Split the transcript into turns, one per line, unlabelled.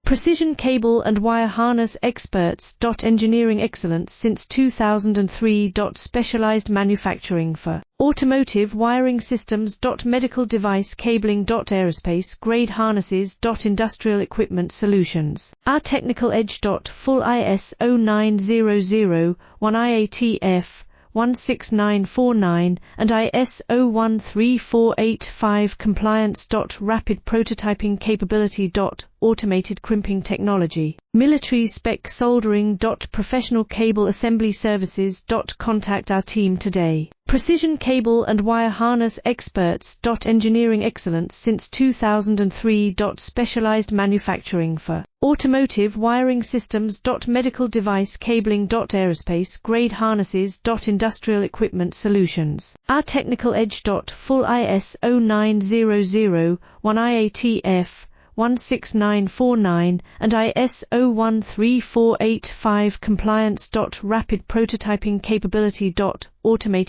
Precision cable and wire harness experts. Engineering excellence since 2003. Specialized manufacturing for automotive wiring systems. Medical device cabling. Aerospace grade harnesses. Industrial equipment solutions. Our technical edge. Full ISO 9001 IATF 16949 and ISO13485 compliance. Rapid prototyping capability. Automated crimping technology. Military spec soldering. Professional cable assembly services. Contact our team today. Precision cable and wire harness experts. Engineering excellence since 2003. Specialized manufacturing for automotive wiring systems. Medical device cabling. Aerospace grade harnesses. Industrial equipment solutions. Our technical edge. Full ISO 9001 IATF 16949 and ISO 13485 compliance. Rapid prototyping capability. Automated